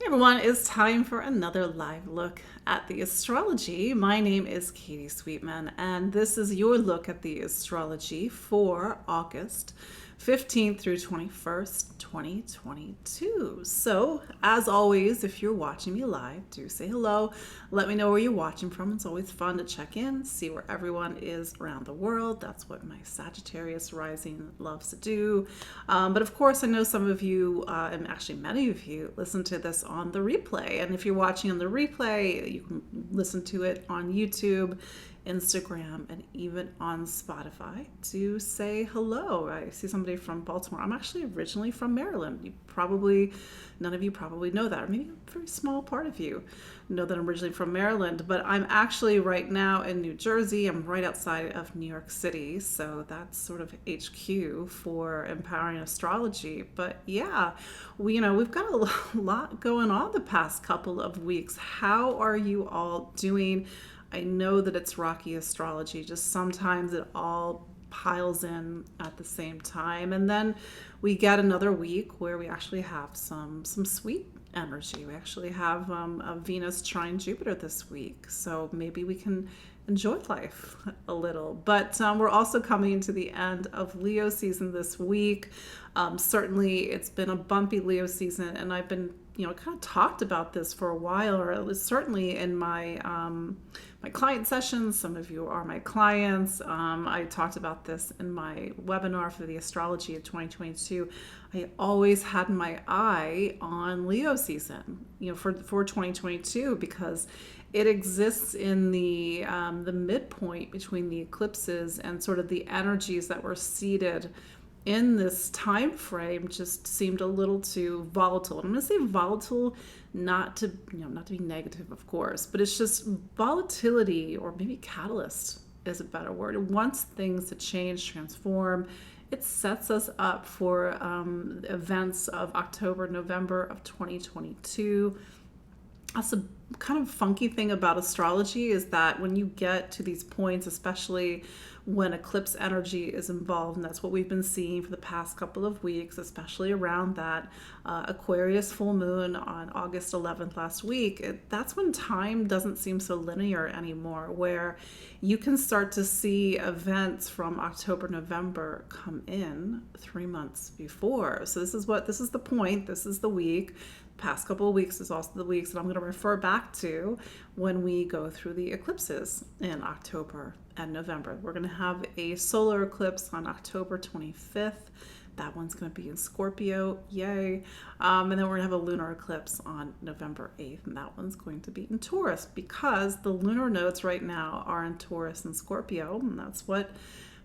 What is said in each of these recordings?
Everyone, it's time for another live look at the astrology. My name is Katie Sweetman, and this is your look at the astrology for August 15th through 21st, 2022. So, as always, if you're watching me live, do say hello. Let me know where you're watching from. It's always fun to check in, see where everyone is around the world. That's what my Sagittarius rising loves to do. But of course, I know some of you, and actually many of you, listen to this on the replay. And if you're watching on the replay, you can listen to it on YouTube, Instagram, and even on Spotify. To say hello. I see somebody from Baltimore. I'm actually originally from Maryland. None of you probably know that, or maybe a very small part of you know that I'm originally from Maryland, but I'm actually right now in New Jersey. I'm right outside of New York City, so that's sort of HQ for Empowering Astrology. But yeah, we've got a lot going on the past couple of weeks. How are you all doing? I know that it's rocky astrology, just sometimes it all piles in at the same time. And then we get another week where we actually have some sweet energy. We actually have a Venus trine Jupiter this week. So maybe we can enjoy life a little. But we're also coming to the end of Leo season this week. Certainly it's been a bumpy Leo season, and I've been kind of talked about this for a while, or it was certainly in my my client sessions. Some of you are my clients. I talked about this in my webinar for the astrology of 2022. I always had my eye on Leo season, for 2022, because it exists in the midpoint between the eclipses, and sort of the energies that were seated in this time frame just seemed a little too volatile. And I'm going to say volatile, not to be negative, of course, but it's just volatility, or maybe catalyst is a better word. It wants things to change, transform. It sets us up for events of October, November of 2022. That's a kind of funky thing about astrology, is that when you get to these points, especially when eclipse energy is involved, and that's what we've been seeing for the past couple of weeks, especially around that Aquarius full moon on August 11th last week, that's when time doesn't seem so linear anymore, where you can start to see events from October, November come in 3 months before. So this is the point, this is the week. Past couple of weeks is also the weeks that I'm going to refer back to when we go through the eclipses in October and November. We're going to have a solar eclipse on October 25th. That one's going to be in Scorpio, yay. And then we're going to have a lunar eclipse on November 8th, and that one's going to be in Taurus, because the lunar nodes right now are in Taurus and Scorpio, and that's what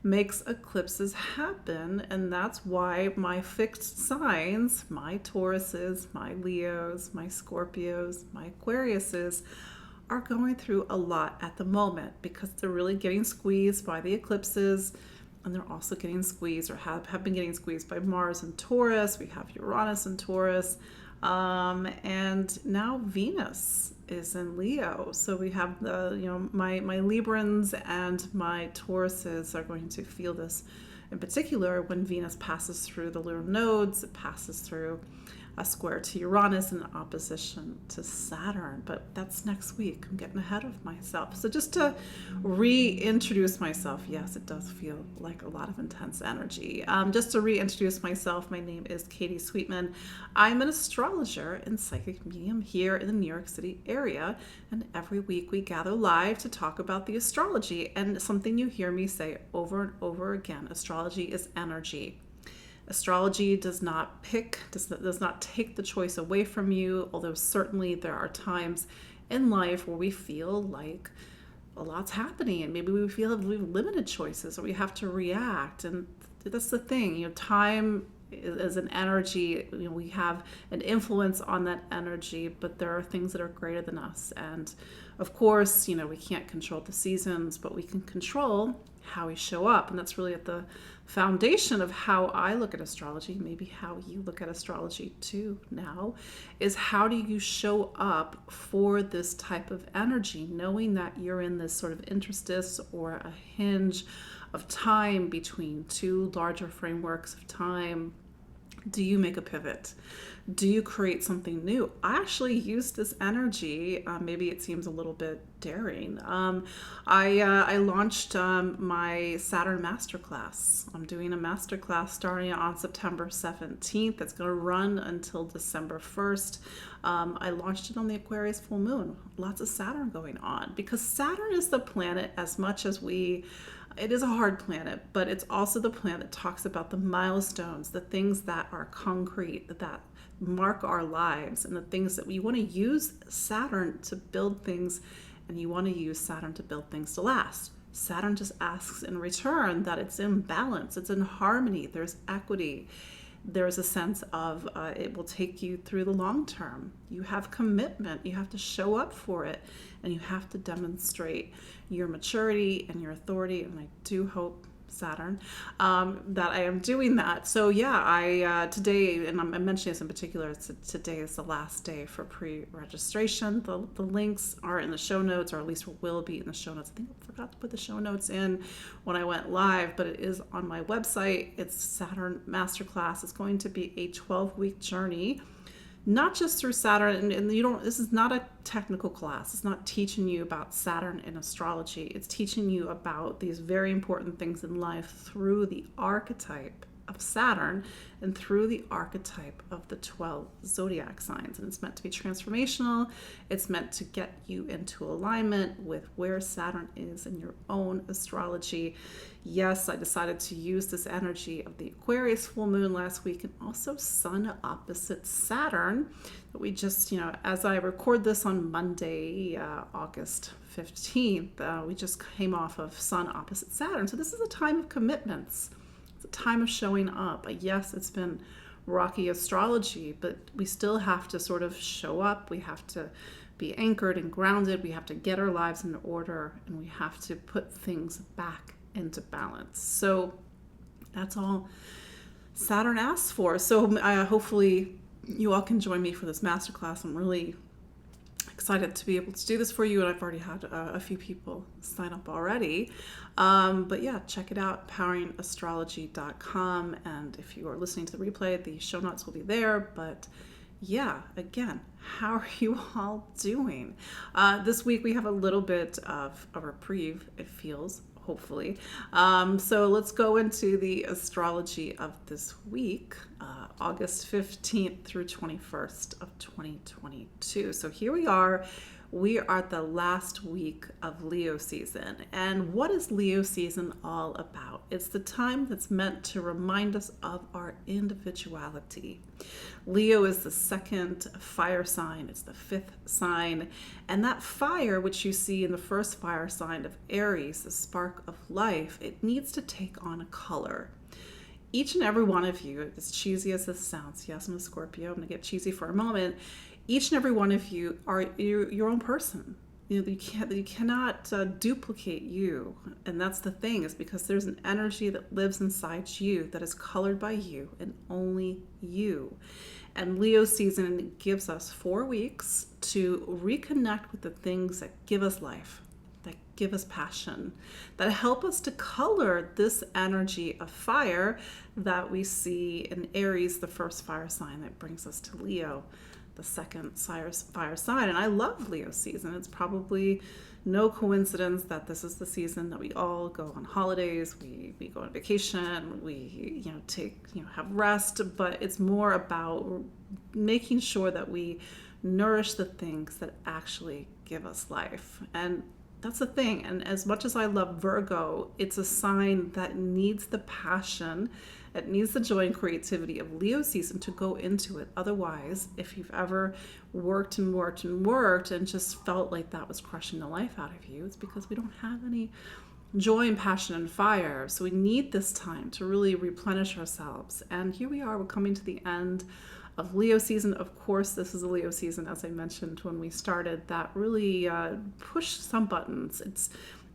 makes eclipses happen. And that's why my fixed signs, my Tauruses, my Leos, my Scorpios, my Aquariuses, are going through a lot at the moment, because they're really getting squeezed by the eclipses, and they're also getting squeezed, or have been getting squeezed, by Mars in Taurus. We have Uranus in Taurus, and now Venus is in Leo. So we have my Librans and my Tauruses are going to feel this in particular when Venus passes through the lunar nodes. It passes through a square to Uranus in opposition to Saturn, but that's next week. I'm getting ahead of myself. So just to reintroduce myself, yes, it does feel like a lot of intense energy. Just to reintroduce myself, my name is Katie Sweetman. I'm an astrologer and psychic medium here in the New York City area, and every week we gather live to talk about the astrology. And something you hear me say over and over again: astrology is energy. Astrology does not take the choice away from you, although certainly there are times in life where we feel like a lot's happening, and maybe we feel we have limited choices, or we have to react. And that's the thing, time is an energy. We have an influence on that energy, but there are things that are greater than us. And of course, we can't control the seasons, but we can control how we show up. And that's really at the foundation of how I look at astrology, maybe how you look at astrology too now, is how do you show up for this type of energy, knowing that you're in this sort of interstice, or a hinge of time between two larger frameworks of time, Do you make a pivot? Do you create something new? I actually use this energy. Maybe it seems a little bit daring. I launched my Saturn Masterclass. I'm doing a masterclass starting on September 17th. It's going to run until December 1st. I launched it on the Aquarius full moon. Lots of Saturn going on because Saturn is the planet as much as it is a hard planet, but it's also the planet that talks about the milestones, the things that are concrete, that mark our lives, and the things that we want to use Saturn to build things, and you want to use Saturn to build things to last. Saturn just asks in return that it's in balance, it's in harmony, there's equity. There's a sense of it will take you through the long term. You have commitment. You have to show up for it, and you have to demonstrate your maturity and your authority. And I do hope, Saturn, that I am doing that. So yeah, I today, and I'm mentioning this in particular, today is the last day for pre-registration. The links are in the show notes, or at least will be in the show notes. I think I forgot to put the show notes in when I went live, but it is on my website. It's Saturn Masterclass. It's going to be a 12-week journey, not just through Saturn, and this is not a technical class. It's not teaching you about Saturn in astrology. It's teaching you about these very important things in life through the archetype of Saturn and through the archetype of the 12 zodiac signs. And it's meant to be transformational. It's meant to get you into alignment with where Saturn is in your own astrology. Yes, I decided to use this energy of the Aquarius full moon last week, and also Sun opposite Saturn that we just, as I record this on Monday, August 15th, we just came off of Sun opposite Saturn. So this is a time of commitments. It's a time of showing up. Yes, it's been rocky astrology, but we still have to sort of show up. We have to be anchored and grounded. We have to get our lives in order, and we have to put things back into balance. So that's all Saturn asks for. So hopefully you all can join me for this masterclass. I'm really excited to be able to do this for you, and I've already had a few people sign up already. But yeah, check it out, poweringastrology.com, and if you are listening to the replay, the show notes will be there. But yeah, again, how are you all doing? This week we have a little bit of a reprieve, it feels, hopefully. So let's go into the astrology of this week, August 15th through 21st of 2022. So here we are. We are at the last week of Leo season. And what is Leo season all about? It's the time that's meant to remind us of our individuality. Leo is the second fire sign. It's the fifth sign. And that fire, which you see in the first fire sign of Aries, the spark of life, it needs to take on a color. Each and every one of you, as cheesy as this sounds, yes, I'm a Scorpio, I'm going to get cheesy for a moment. Each and every one of you are your own person. You cannot duplicate you. And that's the thing, is because there's an energy that lives inside you that is colored by you and only you. And Leo season gives us 4 weeks to reconnect with the things that give us life, that give us passion, that help us to color this energy of fire that we see in Aries, the first fire sign that brings us to Leo, the second fire sign. And I love Leo season. It's probably no coincidence that this is the season that we all go on holidays, we go on vacation, we have rest, but it's more about making sure that we nourish the things that actually give us life. And that's the thing. And as much as I love Virgo, it's a sign that needs the passion, it needs the joy and creativity of Leo season to go into it. Otherwise, if you've ever worked and just felt like that was crushing the life out of you, it's because we don't have any joy and passion and fire. So we need this time to really replenish ourselves. And here we are, we're coming to the end of Leo season. Of course, this is a Leo season, as I mentioned when we started, that really pushed some buttons.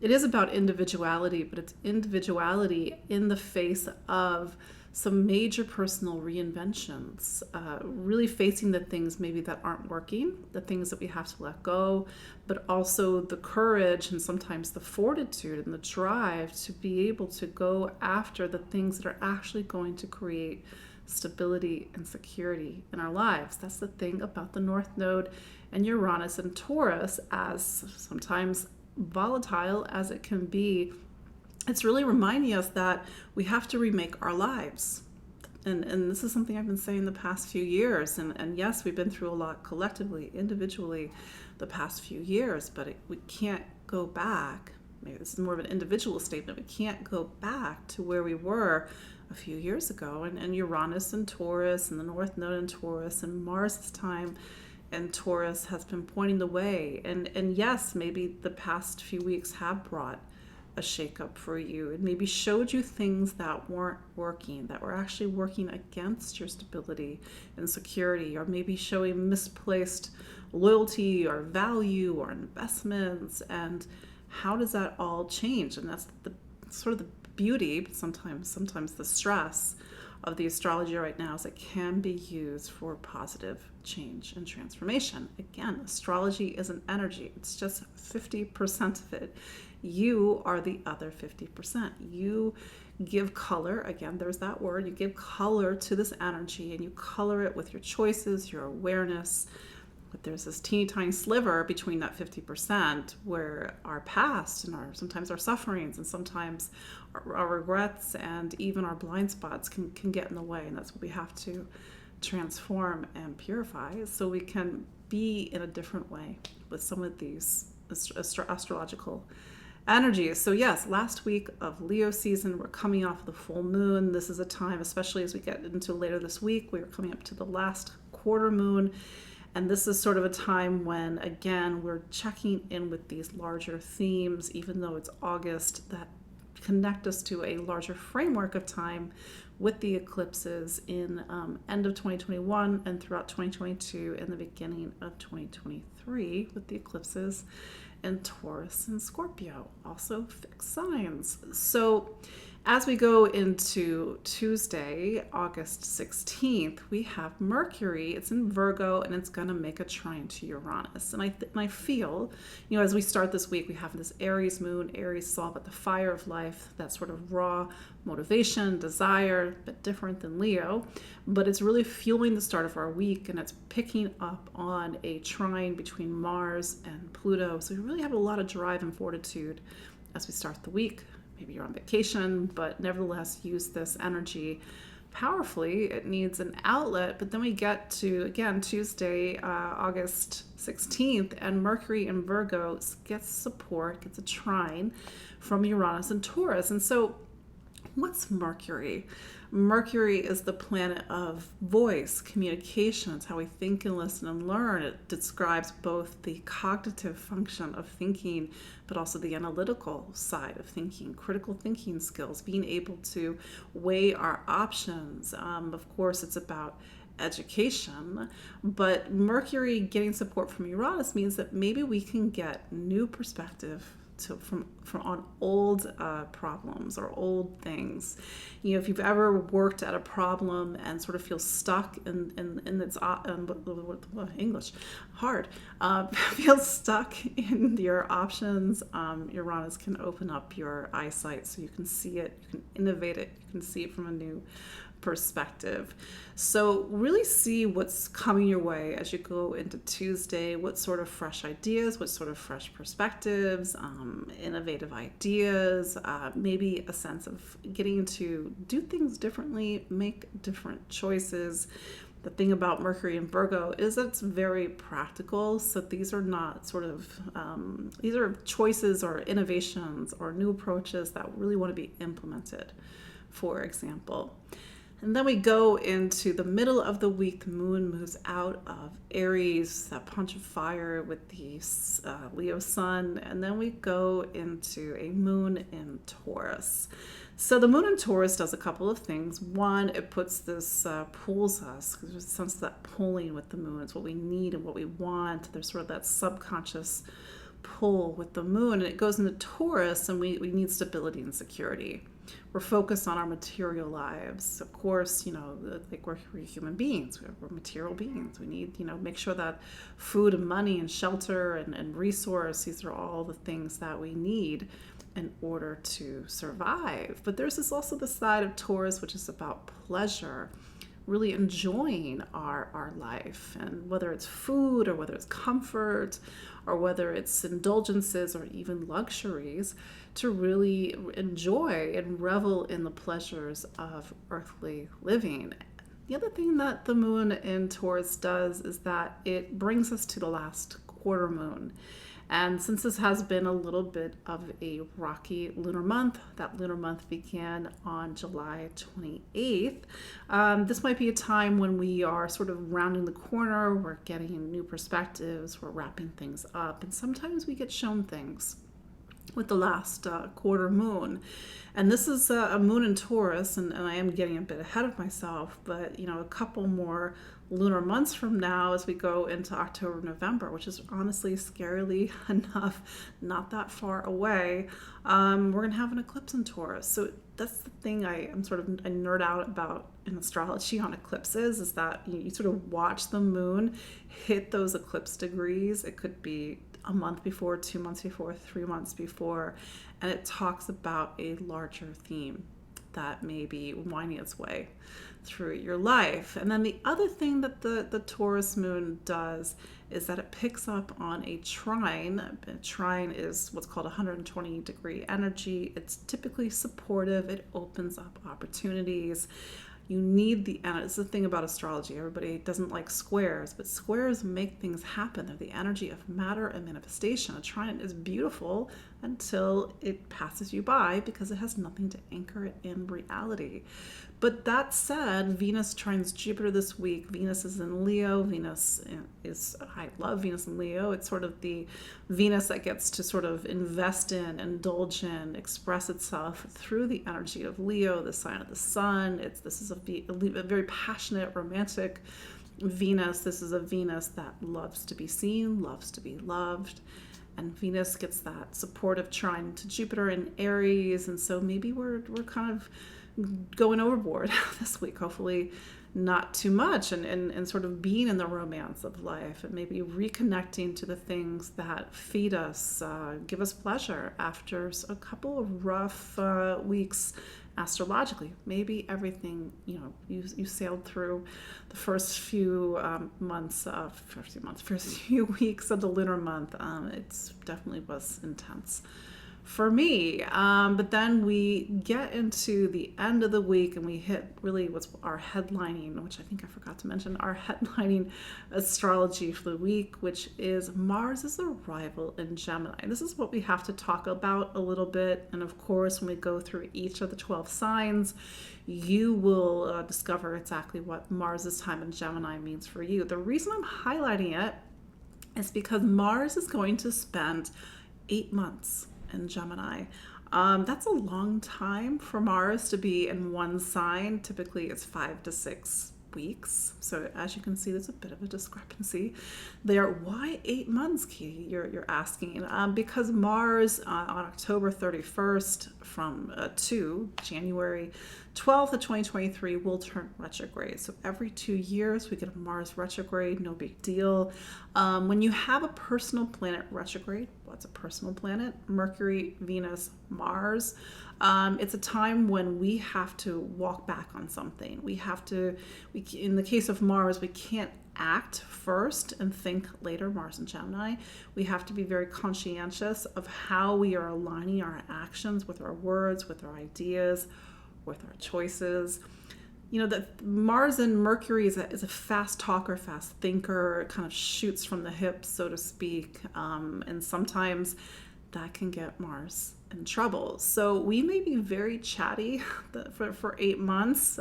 It is about individuality, but it's individuality in the face of some major personal reinventions, really facing the things maybe that aren't working, the things that we have to let go, but also the courage and sometimes the fortitude and the drive to be able to go after the things that are actually going to create stability and security in our lives. That's the thing about the North Node and Uranus and Taurus, as sometimes volatile as it can be. It's really reminding us that we have to remake our lives. And this is something I've been saying the past few years. And yes, we've been through a lot collectively, individually, the past few years, but we can't go back. Maybe this is more of an individual statement. We can't go back to where we were a few years ago. And Uranus and Taurus and the North Node and Taurus and Mars' time and Taurus has been pointing the way. And yes, maybe the past few weeks have brought a shakeup for you. It maybe showed you things that weren't working, that were actually working against your stability and security, or maybe showing misplaced loyalty or value or investments. And how does that all change? And that's the sort of the beauty, but sometimes the stress of the astrology right now is it can be used for positive change and transformation. Again, astrology is an energy. It's just 50% of it. You are the other 50%. You give color, again, there's that word, you give color to this energy, and you color it with your choices, your awareness. But there's this teeny tiny sliver between that 50% where our past and sometimes our sufferings and sometimes our regrets and even our blind spots can get in the way. And that's what we have to transform and purify so we can be in a different way with some of these astrological energies. So yes, last week of Leo season, we're coming off the full moon. This is a time, especially as we get into later this week, we're coming up to the last quarter moon. And this is sort of a time when, again, we're checking in with these larger themes, even though it's August, that connect us to a larger framework of time with the eclipses in end of 2021 and throughout 2022 and the beginning of 2023 with the eclipses in Taurus and Scorpio, also fixed signs. So as we go into Tuesday, August 16th, we have Mercury. It's in Virgo, and it's going to make a trine to Uranus. And I feel, as we start this week, we have this Aries moon. Aries is all about the fire of life, that sort of raw motivation, desire, a bit different than Leo. But it's really fueling the start of our week, and it's picking up on a trine between Mars and Pluto. So we really have a lot of drive and fortitude as we start the week. Maybe you're on vacation, but nevertheless use this energy powerfully. It needs an outlet. But then we get to, again, Tuesday, August 16th, and Mercury in Virgo gets support, gets a trine from Uranus and Taurus. And so what's Mercury? Mercury is the planet of voice, communication. It's how we think and listen and learn. It describes both the cognitive function of thinking, but also the analytical side of thinking, critical thinking skills, being able to weigh our options. Of course, it's about education, but Mercury getting support from Uranus means that maybe we can get new perspective from on old problems or old things. If you've ever worked at a problem and sort of feel stuck in its English hard, feel stuck in your options, Uranus can open up your eyesight so you can see it, you can innovate it, you can see it from a new perspective. So really see what's coming your way as you go into Tuesday, what sort of fresh ideas, what sort of fresh perspectives, innovative ideas, maybe a sense of getting to do things differently, make different choices. The thing about Mercury and Virgo is that it's very practical. So these are not sort of, these are choices or innovations or new approaches that really want to be implemented, for example. And then we go into the middle of the week. The moon moves out of Aries, that punch of fire with the Leo sun. And then we go into a moon in Taurus. So the moon in Taurus does a couple of things. One, it puts this, pulls us, because there's a sense of that pulling with the moon. It's what we need and what we want. There's sort of that subconscious pull with the moon. And it goes into Taurus, and we need stability and security. We're focused on our material lives. Of course, like we're human beings. We're material beings. We need, make sure that food and money and shelter and resource, these are all the things that we need in order to survive. But there's also the side of Taurus, which is about pleasure, really enjoying our life, and whether it's food or whether it's comfort or whether it's indulgences or even luxuries, to really enjoy and revel in the pleasures of earthly living. The other thing that the moon in Taurus does is that it brings us to the last quarter moon. And since this has been a little bit of a rocky lunar month, that lunar month began on July 28th, this might be a time when we are sort of rounding the corner, we're getting new perspectives, we're wrapping things up, and sometimes we get shown things with the last quarter moon. And this is a moon in Taurus, and I am getting a bit ahead of myself, but a couple more lunar months from now as we go into October, November, which is honestly, scarily enough, not that far away, we're going to have an eclipse in Taurus. So that's the thing I nerd out about in astrology on eclipses, is that you sort of watch the moon hit those eclipse degrees. It could be a month before, 2 months before, 3 months before, and it talks about a larger theme that may be winding its way through your life. And then the other thing that the Taurus moon does is that it picks up on a trine. A trine is what's called 120-degree energy. It's typically supportive. It opens up opportunities. You need the energy. It's the thing about astrology. Everybody doesn't like squares, but squares make things happen. They're the energy of matter and manifestation. A trine is beautiful until it passes you by because it has nothing to anchor it in reality. But that said, Venus trines Jupiter this week. Venus is in Leo. I love Venus in Leo. It's sort of the Venus that gets to sort of invest in, indulge in, express itself through the energy of Leo, the sign of the sun. This is a very passionate, romantic Venus. This is a Venus that loves to be seen, loves to be loved. And Venus gets that supportive trine to Jupiter in Aries. And so maybe we're kind of going overboard this week, hopefully not too much, and sort of being in the romance of life, and maybe reconnecting to the things that feed us, give us pleasure after a couple of rough weeks astrologically. Maybe everything, you sailed through the first few first few weeks of the lunar month. It definitely was intense for me. But then we get into the end of the week and we hit really what's our headlining, which I think I forgot to mention, our headlining astrology for the week, which is Mars's arrival in Gemini. This is what we have to talk about a little bit. And of course, when we go through each of the 12 signs, you will discover exactly what Mars's time in Gemini means for you. The reason I'm highlighting it is because Mars is going to spend 8 months in Gemini. That's a long time for Mars to be in one sign. Typically it's 5 to 6 weeks. So as you can see, there's a bit of a discrepancy there. Why 8 months, Katie? You're asking. Because Mars on October 31st to January 12th of 2023 will turn retrograde. So every 2 years we get a Mars retrograde, no big deal. When you have a personal planet retrograde, what's a personal planet? Mercury, Venus, Mars. It's a time when we have to walk back on something. In the case of Mars, we can't act first and think later, Mars and Gemini. We have to be very conscientious of how we are aligning our actions with our words, with our ideas, with our choices. That Mars and Mercury is a fast talker, fast thinker, kind of shoots from the hip, so to speak. And sometimes that can get Mars in trouble. So we may be very chatty for 8 months.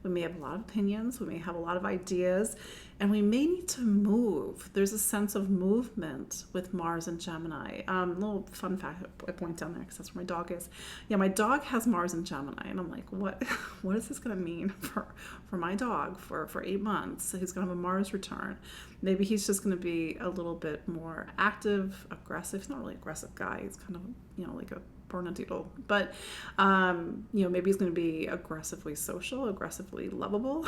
We may have a lot of opinions. We may have a lot of ideas. And we may need to move. There's a sense of movement with Mars and Gemini. Little fun fact I point down there because that's where my dog is. Yeah, my dog has Mars and Gemini. And I'm like, what is this going to mean for my dog for 8 months? So he's going to have a Mars return. Maybe he's just going to be a little bit more active, aggressive. He's not really an aggressive guy. He's kind of, like a Bernedoodle. But, maybe he's going to be aggressively social, aggressively lovable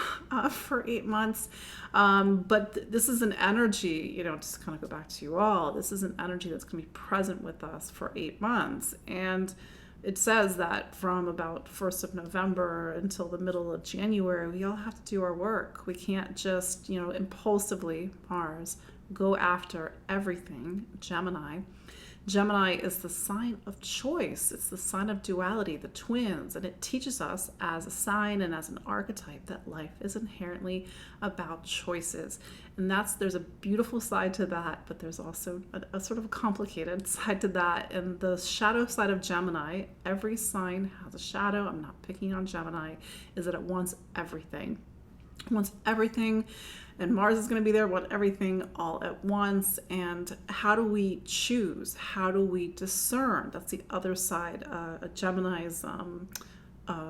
for 8 months. But this is an energy, just kind of go back to you all. This is an energy that's going to be present with us for 8 months. And it says that from about 1st of November until the middle of January, we all have to do our work. We can't just, impulsively, Mars, go after everything. Gemini is the sign of choice. It's the sign of duality, the twins, and it teaches us as a sign and as an archetype that life is inherently about choices. And there's a beautiful side to that, but there's also a sort of complicated side to that. And the shadow side of Gemini, every sign has a shadow. I'm not picking on Gemini, is that it wants everything. It wants everything. And Mars is going to be there, want everything all at once. And how do we choose? How do we discern? That's the other side. Gemini's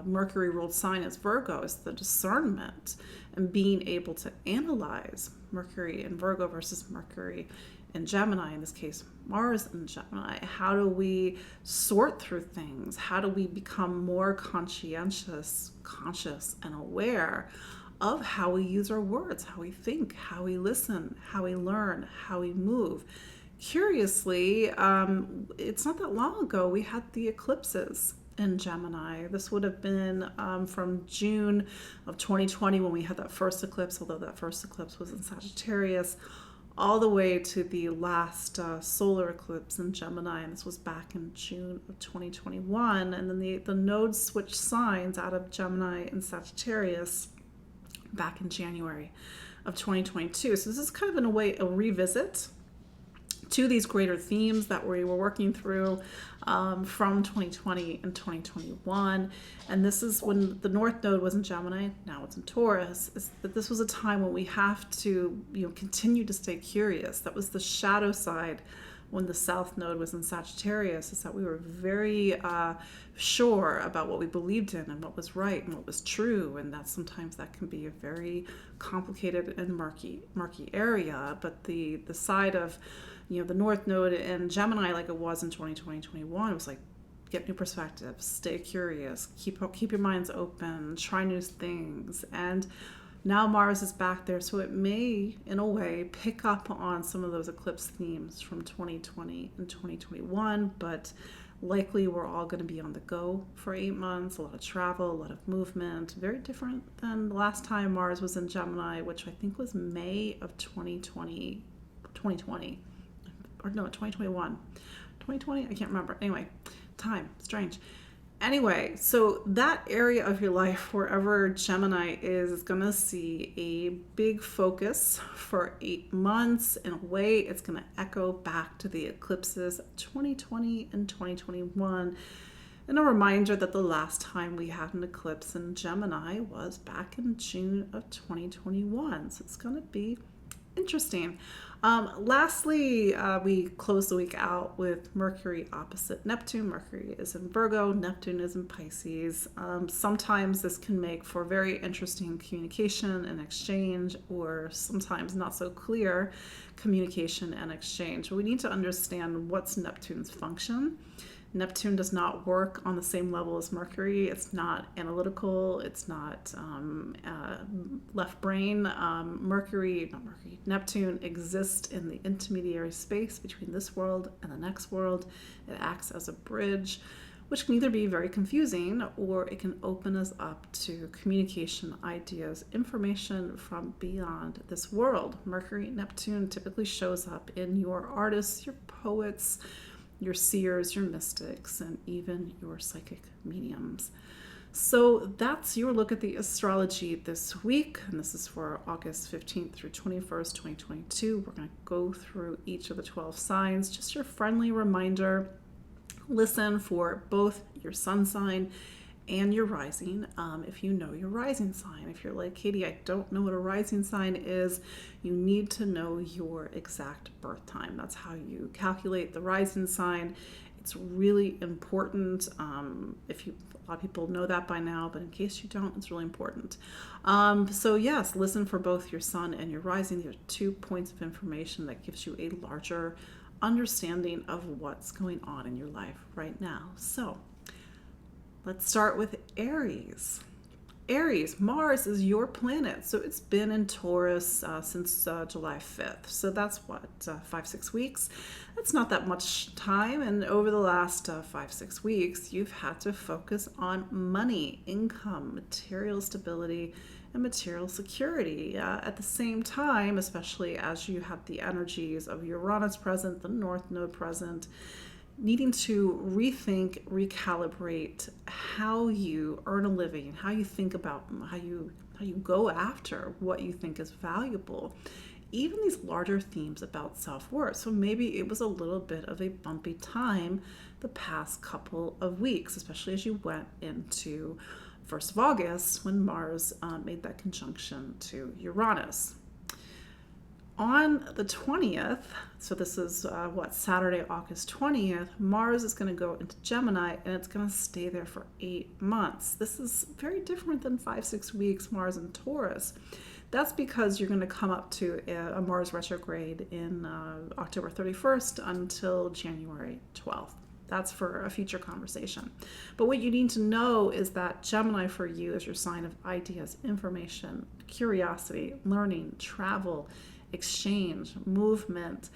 Mercury ruled sign is Virgo, is the discernment and being able to analyze Mercury in Virgo versus Mercury in Gemini, in this case, Mars in Gemini. How do we sort through things? How do we become more conscious, and aware of how we use our words, how we think, how we listen, how we learn, how we move? Curiously, it's not that long ago we had the eclipses in Gemini. This would have been from June of 2020 when we had that first eclipse, although that first eclipse was in Sagittarius, all the way to the last solar eclipse in Gemini, and this was back in June of 2021. And then the nodes switched signs out of Gemini and Sagittarius back in January of 2022. So this is kind of, in a way, a revisit to these greater themes that we were working through from 2020 and 2021. And this is when the North Node was in Gemini, now it's in Taurus, is that this was a time when we have to continue to stay curious. That was the shadow side when the South Node was in Sagittarius, is that we were very sure about what we believed in and what was right and what was true. And that sometimes that can be a very complicated and murky area. But the side of the North Node in Gemini, like it was in 2020, 2021, it was like, get new perspectives, stay curious, keep your minds open, try new things. And now Mars is back there, so it may, in a way, pick up on some of those eclipse themes from 2020 and 2021, but likely we're all going to be on the go for 8 months, a lot of travel, a lot of movement, very different than the last time Mars was in Gemini, which I think was May of 2020, or no, 2021. 2020? I can't remember. Anyway, time, strange. Anyway, so that area of your life, wherever Gemini is going to see a big focus for 8 months. In a way, it's going to echo back to the eclipses of 2020 and 2021. And a reminder that the last time we had an eclipse in Gemini was back in June of 2021. So it's going to be interesting. Lastly, we close the week out with Mercury opposite Neptune. Mercury is in Virgo, Neptune is in Pisces. Sometimes this can make for very interesting communication and exchange, or sometimes not so clear communication and exchange. We need to understand what's Neptune's function. Neptune does not work on the same level as Mercury. It's not analytical. It's not left brain. Neptune exists in the intermediary space between this world and the next world. It acts as a bridge, which can either be very confusing or it can open us up to communication, ideas, information from beyond this world. Mercury, Neptune typically shows up in your artists, your poets, your seers, your mystics, and even your psychic mediums. So that's your look at the astrology this week, and this is for August 15th through 21st, 2022. We're going to go through each of the 12 signs. Just your friendly reminder, listen for both your sun sign and your rising, if you know your rising sign. If you're like, Katie, I don't know what a rising sign is, you need to know your exact birth time. That's how you calculate the rising sign. It's really important. A lot of people know that by now, but in case you don't, it's really important. So yes, listen for both your sun and your rising. These are 2 points of information that gives you a larger understanding of what's going on in your life right now. So let's start with Aries. Aries, Mars is your planet. So it's been in Taurus since July 5th. So that's what, 5, 6 weeks? That's not that much time. And over the last 5, 6 weeks, you've had to focus on money, income, material stability, and material security. At the same time, especially as you have the energies of Uranus present, the North Node present, needing to rethink, recalibrate how you earn a living, how you think about how you go after what you think is valuable. Even these larger themes about self-worth. So maybe it was a little bit of a bumpy time the past couple of weeks, especially as you went into 1st of August when Mars made that conjunction to Uranus. On the 20th, so this is Saturday, August 20th, Mars is going to go into Gemini and it's going to stay there for 8 months. This is very different than 5, 6 weeks Mars in Taurus. That's because you're going to come up to a Mars retrograde in October 31st until January 12th. That's for a future conversation. But what you need to know is that Gemini for you is your sign of ideas, information, curiosity, learning, travel, exchange, movement,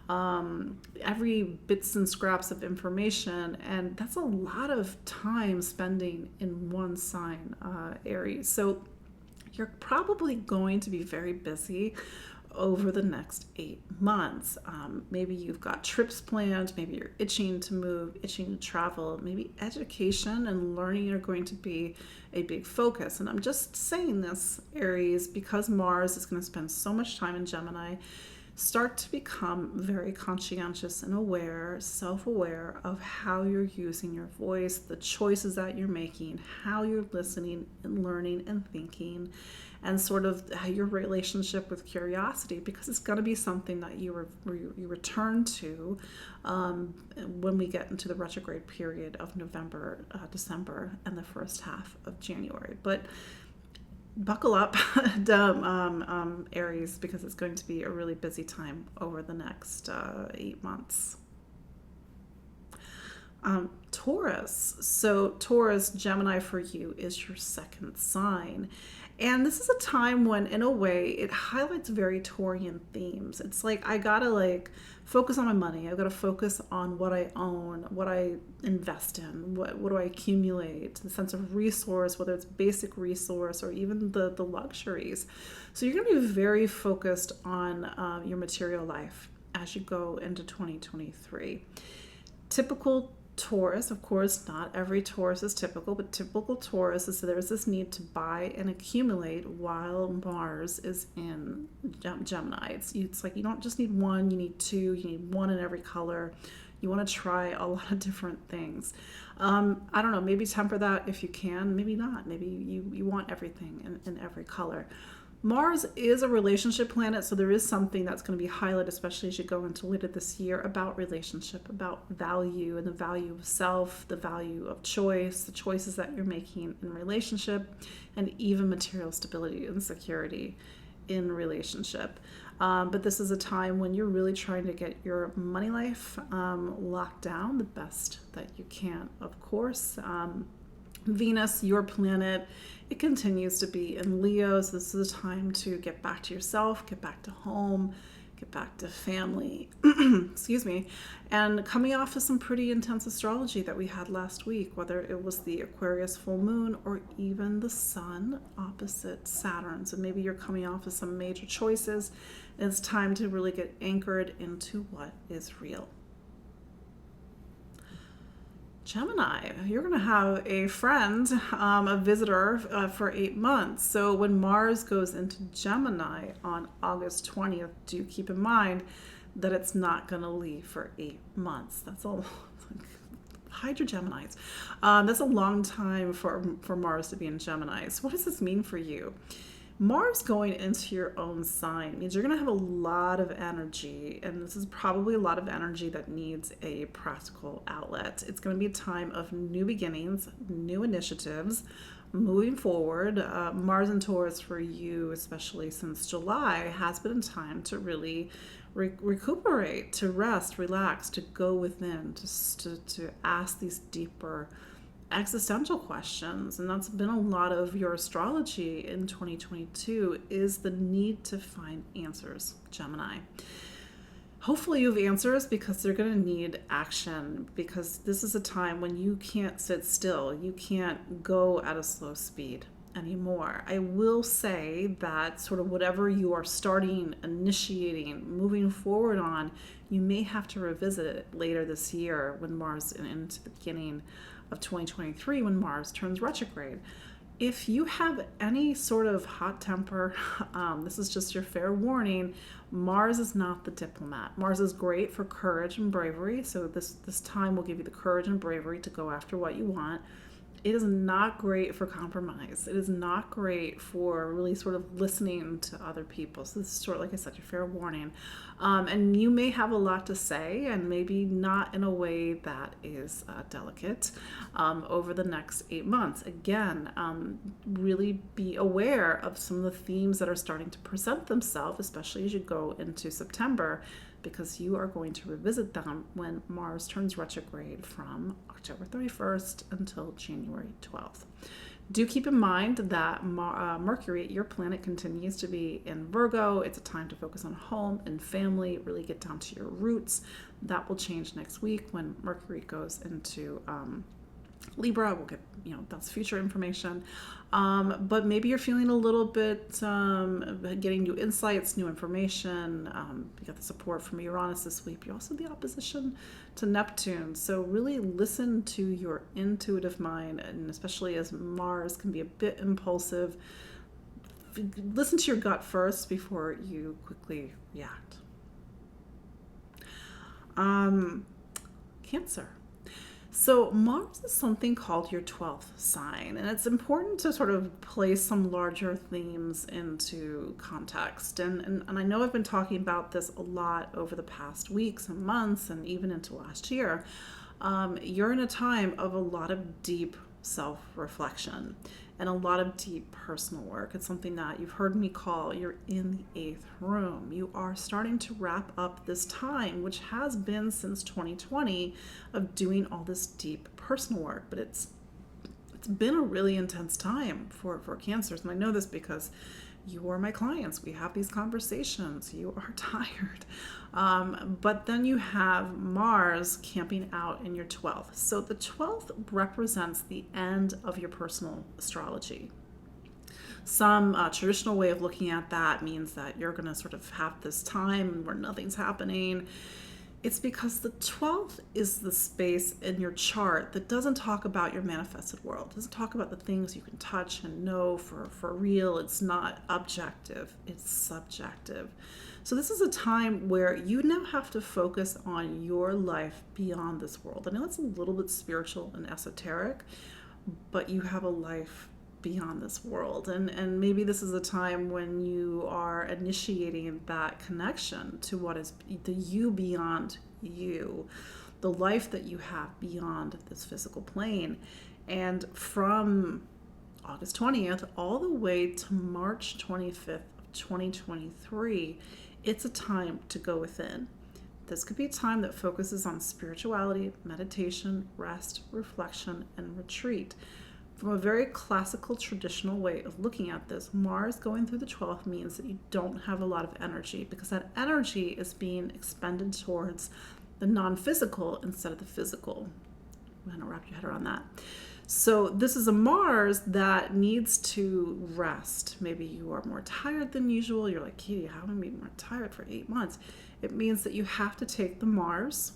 every bits and scraps of information. And that's a lot of time spending in one sign, Aries. So you're probably going to be very busy over the next 8 months. Maybe you've got trips planned, maybe you're itching to move, itching to travel, maybe education and learning are going to be a big focus. And I'm just saying this, Aries, because Mars is going to spend so much time in Gemini. Start to become very conscientious and aware, self-aware of how you're using your voice, the choices that you're making, how you're listening and learning and thinking, and sort of your relationship with curiosity, because it's going to be something that you return to when we get into the retrograde period of November, December, and the first half of January. But buckle up, Aries, because it's going to be a really busy time over the next 8 months. Taurus. So Taurus, Gemini for you is your second sign. And this is a time when, in a way, it highlights very Taurian themes. It's like, I gotta focus on my money. I've got to focus on what I own, what I invest in, what do I accumulate, the sense of resource, whether it's basic resource or even the luxuries. So you're going to be very focused on your material life as you go into 2023. Typical Taurus, of course, not every Taurus is typical, but typical Taurus is there's this need to buy and accumulate while Mars is in Gemini. It's like you don't just need one, you need two, you need one in every color. You want to try a lot of different things. I don't know, maybe temper that if you can, maybe not. Maybe you want everything in every color. Mars is a relationship planet, so there is something that's going to be highlighted, especially as you go into later this year, about relationship, about value and the value of self, the value of choice, the choices that you're making in relationship, and even material stability and security in relationship. But this is a time when you're really trying to get your money life locked down the best that you can, of course. Venus, your planet, it continues to be in Leo, so this is a time to get back to yourself, get back to home, get back to family, excuse me, and coming off of some pretty intense astrology that we had last week, whether it was the Aquarius full moon or even the sun opposite Saturn. So maybe you're coming off of some major choices, and it's time to really get anchored into what is real. Gemini, you're going to have a friend, a visitor for 8 months. So when Mars goes into Gemini on August 20th, do keep in mind that it's not going to leave for 8 months. That's all. Hide your Geminis. That's a long time for Mars to be in Gemini. So what does this mean for you? Mars going into your own sign means you're going to have a lot of energy, and this is probably a lot of energy that needs a practical outlet. It's going to be a time of new beginnings, new initiatives, moving forward. Mars and Taurus for you, especially since July, has been a time to really recuperate, to rest, relax, to go within, to ask these deeper existential questions, and that's been a lot of your astrology in 2022, is the need to find answers, Gemini. Hopefully you have answers, because they're going to need action, because this is a time when you can't sit still. You can't go at a slow speed anymore. I will say that sort of whatever you are starting, initiating, moving forward on, you may have to revisit it later this year when Mars, into the beginning of 2023, when Mars turns retrograde. If you have any sort of hot temper, this is just your fair warning. Mars is not the diplomat. Mars is great for courage and bravery. So this time will give you the courage and bravery to go after what you want. It is not great for compromise. It is not great for really sort of listening to other people. So this is sort of, like I said, your fair warning. And you may have a lot to say, and maybe not in a way that is delicate, over the next 8 months. Again, really be aware of some of the themes that are starting to present themselves, especially as you go into September, because you are going to revisit them when Mars turns retrograde from October 31st until January 12th. Do keep in mind that Mercury, your planet, continues to be in Virgo. It's a time to focus on home and family, really get down to your roots. That will change next week when Mercury goes into Libra. We'll get, that's future information. But maybe you're feeling a little bit getting new insights, new information. You got the support from Uranus this week. You also have the opposition to Neptune. So really listen to your intuitive mind, and especially as Mars can be a bit impulsive, listen to your gut first before you quickly react. Cancer. So Mars is something called your 12th sign, and it's important to sort of place some larger themes into context. And I know I've been talking about this a lot over the past weeks and months and even into last year. You're in a time of a lot of deep self-reflection and a lot of deep personal work. It's something that you've heard me call, you're in the 8th room. You are starting to wrap up this time, which has been since 2020, of doing all this deep personal work. But it's been a really intense time for Cancers. And I know this because you are my clients. We have these conversations. You are tired. But then you have Mars camping out in your 12th. So the 12th represents the end of your personal astrology. Some traditional way of looking at that means that you're going to sort of have this time where nothing's happening. It's because the 12th is the space in your chart that doesn't talk about your manifested world. It doesn't talk about the things you can touch and know for real. It's not objective, it's subjective. So this is a time where you now have to focus on your life beyond this world. I know it's a little bit spiritual and esoteric, but you have a life beyond this world. And maybe this is a time when you are initiating that connection to what is the you beyond you, the life that you have beyond this physical plane. And from August 20th all the way to March 25th of 2023, it's a time to go within. This could be a time that focuses on spirituality, meditation, rest, reflection, and retreat. From a very classical, traditional way of looking at this, Mars going through the 12th means that you don't have a lot of energy, because that energy is being expended towards the non-physical instead of the physical. I'm going to wrap your head around that. So this is a Mars that needs to rest. Maybe you are more tired than usual. You're like, Katie, how am I being more tired for 8 months? It means that you have to take the Mars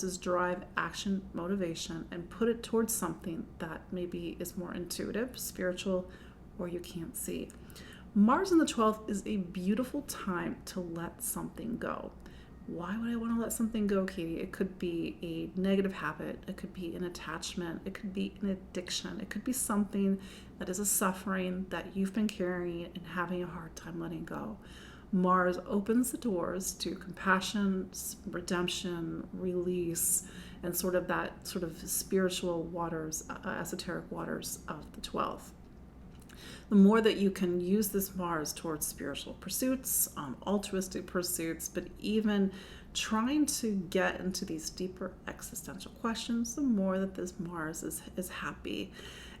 is drive, action, motivation, and put it towards something that maybe is more intuitive, spiritual, or you can't see. Mars in the 12th is a beautiful time to let something go. Why would I want to let something go, Katie? It could be a negative habit. It could be an attachment. It could be an addiction. It could be something that is a suffering that you've been carrying and having a hard time letting go. Mars opens the doors to compassion, redemption, release, and sort of that sort of spiritual waters, esoteric waters of the 12th. The more that you can use this Mars towards spiritual pursuits, altruistic pursuits, but even trying to get into these deeper existential questions, the more that this Mars is happy.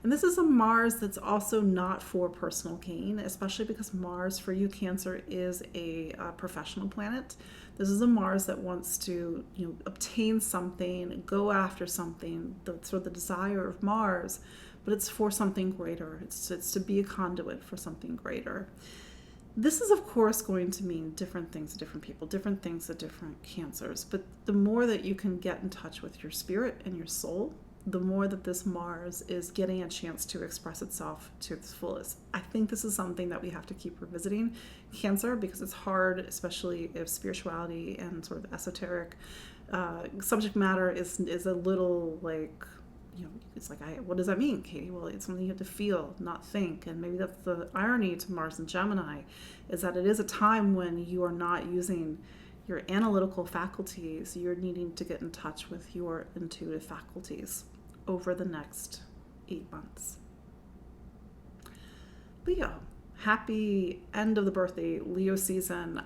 And this is a Mars that's also not for personal gain, especially because Mars for you, Cancer, is a professional planet. This is a Mars that wants to, obtain something, go after something, the desire of Mars, but it's for something greater. It's to be a conduit for something greater. This is, of course, going to mean different things to different people, different things to different Cancers. But the more that you can get in touch with your spirit and your soul, the more that this Mars is getting a chance to express itself to its fullest. I think this is something that we have to keep revisiting, Cancer, because it's hard, especially if spirituality and sort of esoteric subject matter is a little like, it's like, what does that mean, Katie? Well, it's something you have to feel, not think. And maybe that's the irony to Mars and Gemini, is that it is a time when you are not using your analytical faculties. You're needing to get in touch with your intuitive faculties over the next 8 months. Leo, happy end of the birthday Leo season.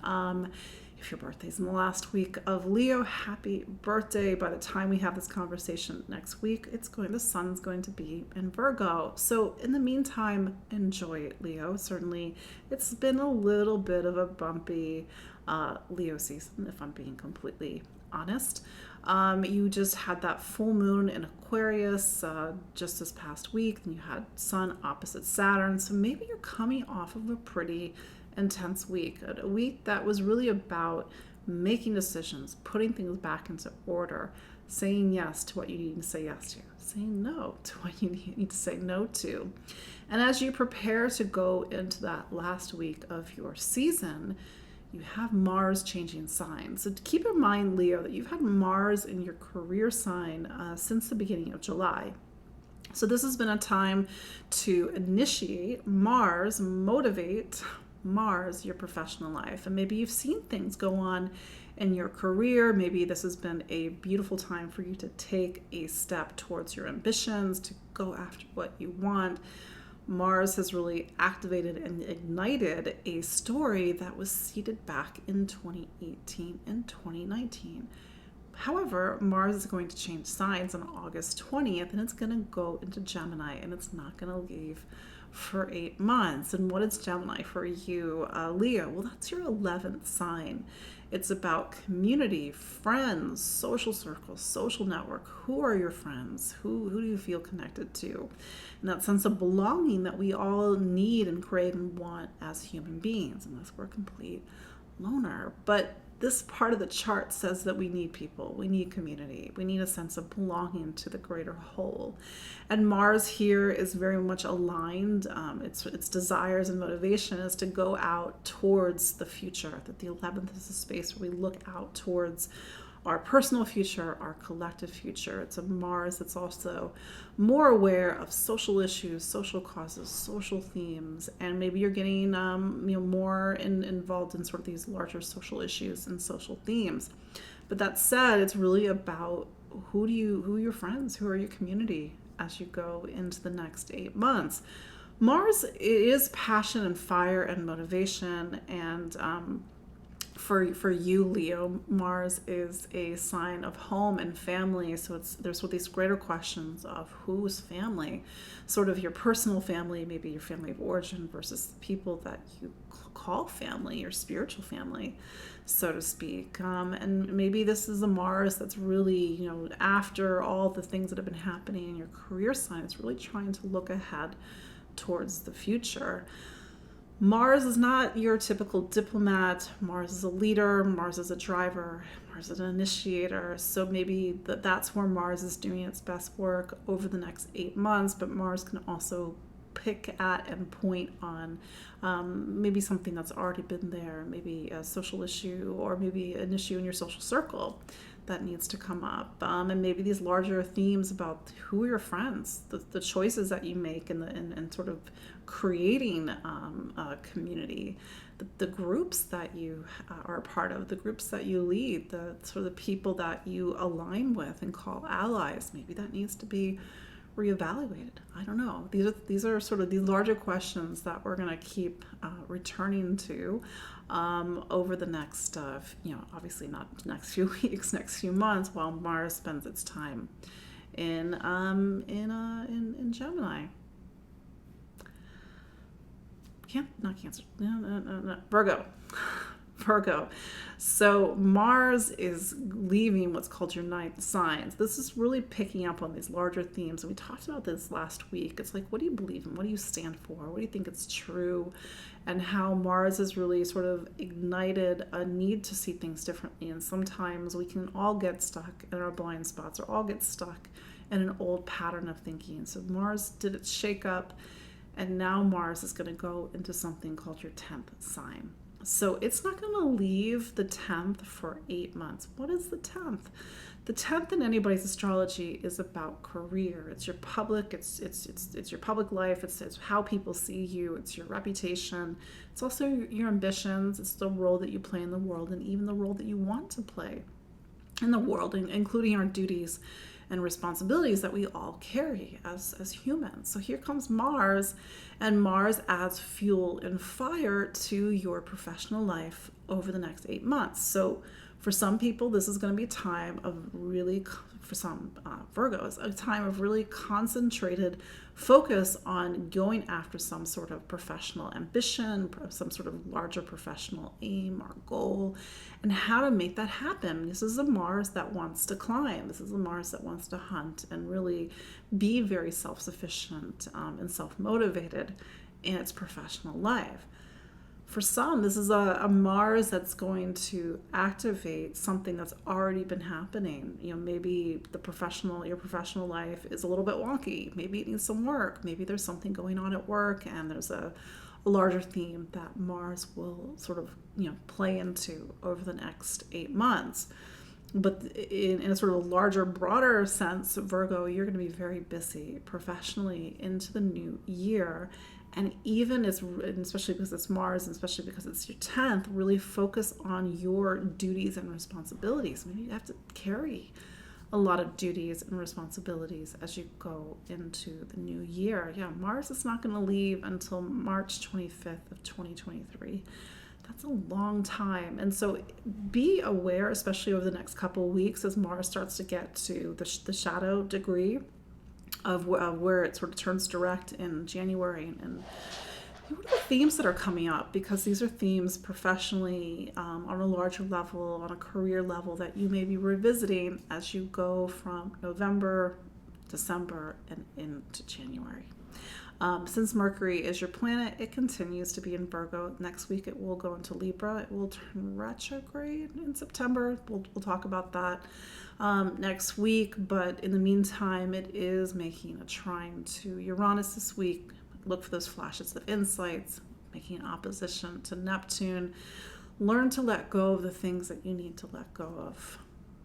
If your birthday's in the last week of Leo, happy birthday. By the time we have this conversation next week, the sun's going to be in Virgo. So in the meantime, enjoy it, Leo. Certainly, it's been a little bit of a bumpy Leo season, if I'm being completely honest. You just had that full moon in Aquarius just this past week, and you had Sun opposite Saturn. So maybe you're coming off of a pretty intense week, a week that was really about making decisions, putting things back into order, saying yes to what you need to say yes to, saying no to what you need to say no to. And as you prepare to go into that last week of your season, you have Mars changing signs. So keep in mind, Leo, that you've had Mars in your career sign since the beginning of July. So this has been a time to initiate Mars, motivate Mars, your professional life. And maybe you've seen things go on in your career. Maybe this has been a beautiful time for you to take a step towards your ambitions, to go after what you want. Mars has really activated and ignited a story that was seeded back in 2018 and 2019. However, Mars is going to change signs on August 20th, and it's going to go into Gemini, and it's not going to leave for 8 months. And what is Gemini for you, Leo? Well, that's your 11th sign. It's about community, friends, social circles, social network. Who are your friends? Who do you feel connected to? And that sense of belonging that we all need and crave and want as human beings, unless we're a complete loner. But this part of the chart says that we need people, we need community, we need a sense of belonging to the greater whole. And Mars here is very much aligned. Its desires and motivation is to go out towards the future, that the 11th is a space where we look out towards our personal future, our collective future. It's a Mars that's also more aware of social issues, social causes, social themes, and maybe you're getting more involved in sort of these larger social issues and social themes. But that said, it's really about who are your friends, who are your community as you go into the next 8 months. Mars is passion and fire and motivation, and for you, Leo, Mars is a sign of home and family. So there's sort of these greater questions of whose family, sort of your personal family, maybe your family of origin versus the people that you call family, your spiritual family, so to speak. And maybe this is a Mars that's really, after all the things that have been happening in your career sign, it's really trying to look ahead towards the future. Mars is not your typical diplomat. Mars is a leader. Mars is a driver. Mars is an initiator. So maybe that's where Mars is doing its best work over the next 8 months. But Mars can also pick at and point on maybe something that's already been there, maybe a social issue, or maybe an issue in your social circle that needs to come up. And maybe these larger themes about who are your friends, the choices that you make, and sort of creating a community, the groups that you are a part of, the groups that you lead, the sort of the people that you align with and call allies. Maybe that needs to be reevaluated? I don't know. These are sort of these larger questions that we're going to keep returning to over the next, obviously not next few weeks, next few months, while Mars spends its time in Gemini. Not Cancer. No. Virgo. Virgo. So Mars is leaving what's called your ninth signs. This is really picking up on these larger themes. And we talked about this last week. It's like, what do you believe in? What do you stand for? What do you think is true? And how Mars has really sort of ignited a need to see things differently. And sometimes we can all get stuck in our blind spots, or all get stuck in an old pattern of thinking. So Mars did its shake up, and now Mars is going to go into something called your 10th sign. So it's not going to leave the 10th for 8 months. What is the 10th? The 10th in anybody's astrology is about career. It's your public, it's your public life, it's how people see you, it's your reputation. It's also your ambitions, it's the role that you play in the world, and even the role that you want to play in the world, including our duties and responsibilities that we all carry as humans. So here comes Mars, and Mars adds fuel and fire to your professional life over the next 8 months. So for some people, this is going to be a time of really, for some Virgos, a time of really concentrated focus on going after some sort of professional ambition, some sort of larger professional aim or goal, and how to make that happen. This is a Mars that wants to climb. This is a Mars that wants to hunt and really be very self-sufficient and self-motivated in its professional life. For some, this is a Mars that's going to activate something that's already been happening. Maybe your professional life is a little bit wonky. Maybe it needs some work. Maybe there's something going on at work, and there's a larger theme that Mars will sort of, play into over the next 8 months. But in a sort of larger, broader sense, Virgo, you're going to be very busy professionally into the new year. And especially because it's Mars, and especially because it's your 10th, really focus on your duties and responsibilities. Maybe you have to carry a lot of duties and responsibilities as you go into the new year. Yeah, Mars is not going to leave until March 25th of 2023. That's a long time. And so be aware, especially over the next couple of weeks, as Mars starts to get to the shadow degree of where it sort of turns direct in January, and what are the themes that are coming up, because these are themes professionally on a larger level, on a career level, that you may be revisiting as you go from November, December, and into January. Since Mercury is your planet, it continues to be in Virgo. Next week it will go into Libra. It will turn retrograde in September. We'll talk about that next week, but in the meantime, it is making a trine to Uranus this week. Look for those flashes of insights, making an opposition to Neptune. Learn to let go of the things that you need to let go of,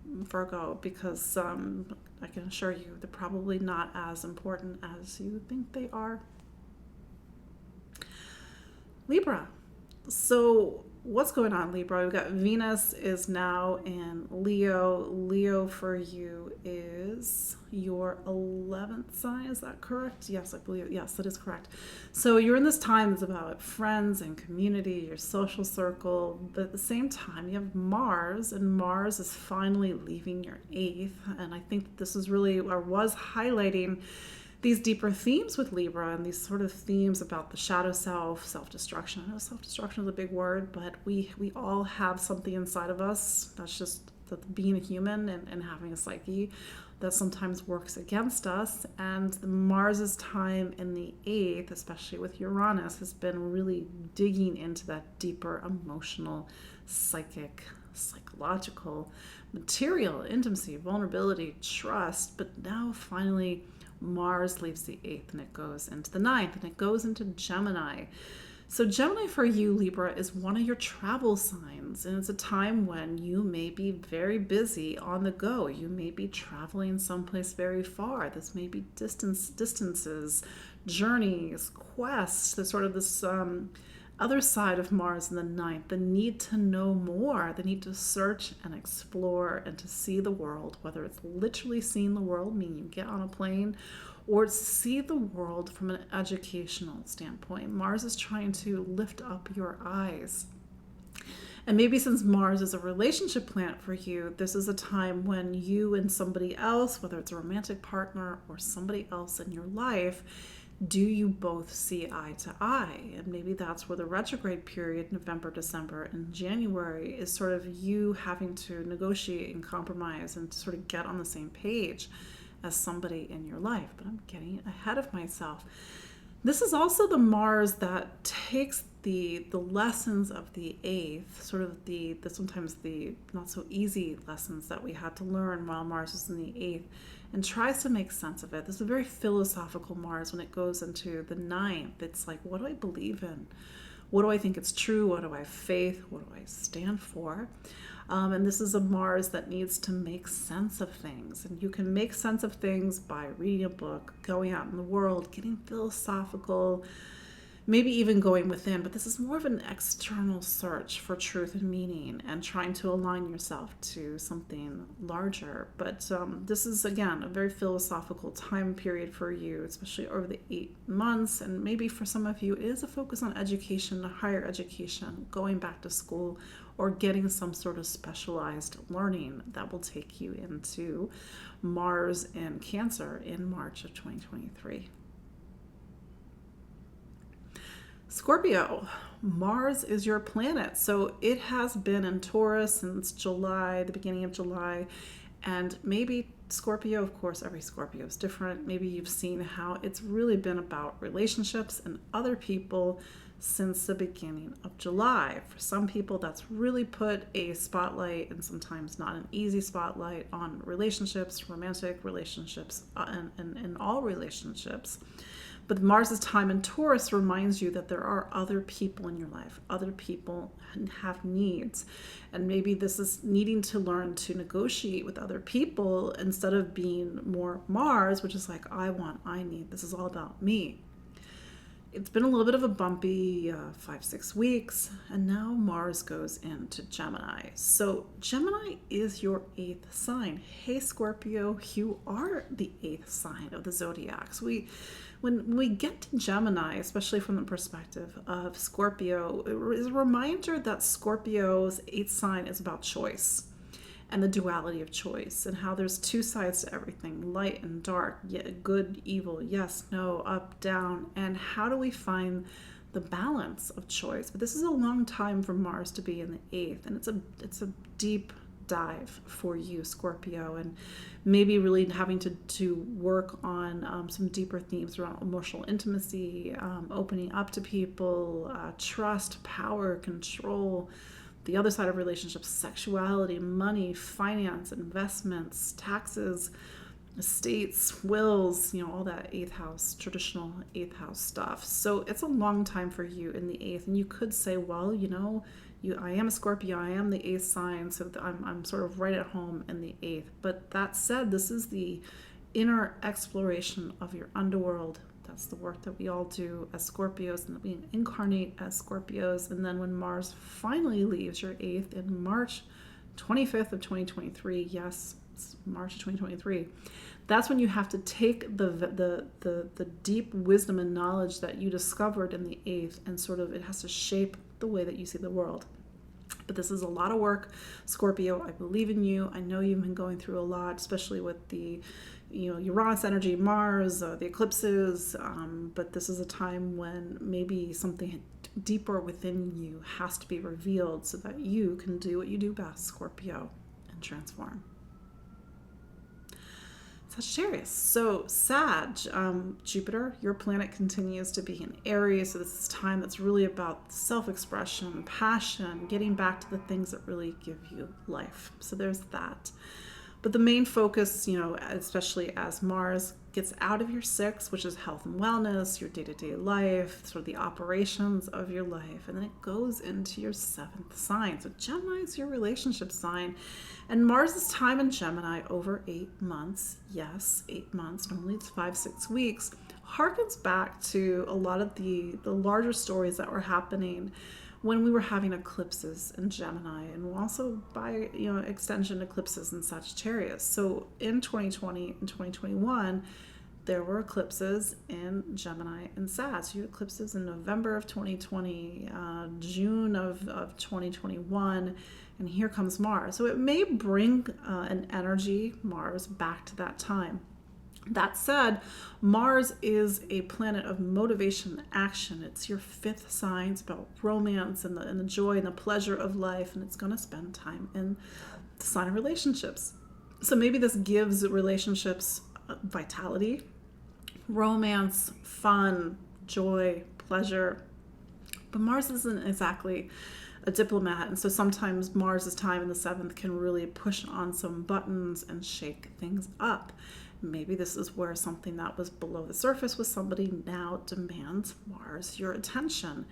Virgo, because I can assure you they're probably not as important as you think they are. Libra. So what's going on, Libra? We've got Venus is now in Leo. Leo for you is your 11th sign. Is that correct? Yes, I believe. Yes, that is correct. So you're in this time that's about friends and community, your social circle. But at the same time, you have Mars, and Mars is finally leaving your 8th. And I think that this is really, or was highlighting, these deeper themes with Libra, and these sort of themes about the shadow self, self-destruction. I know self-destruction is a big word, but we all have something inside of us. That's just being a human and having a psyche that sometimes works against us. And Mars's time in the 8th, especially with Uranus, has been really digging into that deeper emotional, psychic, psychological material, intimacy, vulnerability, trust. But now finally Mars leaves the 8th and it goes into the 9th, and it goes into Gemini. So Gemini for you, Libra, is one of your travel signs, and it's a time when you may be very busy on the go. You may be traveling someplace very far. This may be distances, journeys, quests. There's sort of this other side of Mars in the 9th, the need to know more, the need to search and explore and to see the world, whether it's literally seeing the world, meaning you get on a plane, or see the world from an educational standpoint. Mars is trying to lift up your eyes. And maybe since Mars is a relationship planet for you, this is a time when you and somebody else, whether it's a romantic partner or somebody else in your life, do you both see eye to eye? And maybe that's where the retrograde period, November, December, and January, is sort of you having to negotiate and compromise and sort of get on the same page as somebody in your life. But I'm getting ahead of myself. This is also the Mars that takes the lessons of the eighth, sort of the sometimes the not so easy lessons that we had to learn while Mars was in the eighth, and tries to make sense of it. This is a very philosophical Mars when it goes into the ninth. It's like, what do I believe in? What do I think is true? What do I have faith? What do I stand for? And this is a Mars that needs to make sense of things. And you can make sense of things by reading a book, going out in the world, getting philosophical, maybe even going within. But this is more of an external search for truth and meaning and trying to align yourself to something larger. But this is, again, a very philosophical time period for you, especially over the 8 months. And maybe for some of you, it is a focus on education, higher education, going back to school, or getting some sort of specialized learning that will take you into Mars and Cancer in March of 2023. Scorpio, Mars is your planet. So it has been in Taurus since July, the beginning of July. And maybe Scorpio, of course, every Scorpio is different. Maybe you've seen how it's really been about relationships and other people since the beginning of July. For some people, that's really put a spotlight, and sometimes not an easy spotlight, on relationships, romantic relationships, and all relationships. But Mars's time in Taurus reminds you that there are other people in your life. Other people have needs. And maybe this is needing to learn to negotiate with other people instead of being more Mars, which is like, I want, I need. This is all about me. It's been a little bit of a bumpy 5-6 weeks, and now Mars goes into Gemini. So Gemini is your 8th sign. Hey Scorpio, you are the 8th sign of the zodiac. So when we get to Gemini, especially from the perspective of Scorpio, it is a reminder that Scorpio's 8th sign is about choice and the duality of choice, and how there's two sides to everything, light and dark, good, evil, yes, no, up, down, and how do we find the balance of choice? But this is a long time for Mars to be in the 8th, and it's a deep dive for you, Scorpio, and maybe really having to work on some deeper themes around emotional intimacy, opening up to people, trust, power, control, the other side of relationships, sexuality, money, finance, investments, taxes, estates, wills, all that 8th house, traditional 8th house stuff. So it's a long time for you in the 8th. And you could say, well, I am a Scorpio, I am the 8th sign, so I'm sort of right at home in the 8th. But that said, this is the inner exploration of your underworld. That's the work that we all do as Scorpios, and that we incarnate as Scorpios. And then when Mars finally leaves your 8th in March 25th of 2023, yes, it's March of 2023, that's when you have to take the deep wisdom and knowledge that you discovered in the 8th, and sort of it has to shape the way that you see the world. But this is a lot of work, Scorpio. I believe in you. I know you've been going through a lot, especially with the Uranus energy, Mars, the eclipses, but this is a time when maybe something deeper within you has to be revealed so that you can do what you do best, Scorpio, and transform. Sagittarius. So Sag, Jupiter, your planet, continues to be in Aries, so this is time that's really about self-expression, passion, getting back to the things that really give you life. So there's that. But the main focus, especially as Mars gets out of your 6th, which is health and wellness, your day-to-day life, sort of the operations of your life, and then it goes into your 7th sign. So Gemini is your relationship sign, and Mars' time in Gemini over 8 months, yes, 8 months, normally it's 5-6 weeks, harkens back to a lot of the larger stories that were happening when we were having eclipses in Gemini, and also by extension eclipses in Sagittarius. So in 2020 and 2021, there were eclipses in Gemini and Sag. So you had eclipses in November of 2020, June of 2021, and here comes Mars. So it may bring an energy, Mars, back to that time. That said, Mars is a planet of motivation and action. It's your fifth sign. It's about romance and the joy and the pleasure of life, and it's going to spend time in the sign of relationships. So maybe this gives relationships vitality, romance, fun, joy, pleasure. But Mars isn't exactly a diplomat, and so sometimes Mars's time in the seventh can really push on some buttons and shake things up. Maybe this is where something that was below the surface with somebody now demands Mars your attention.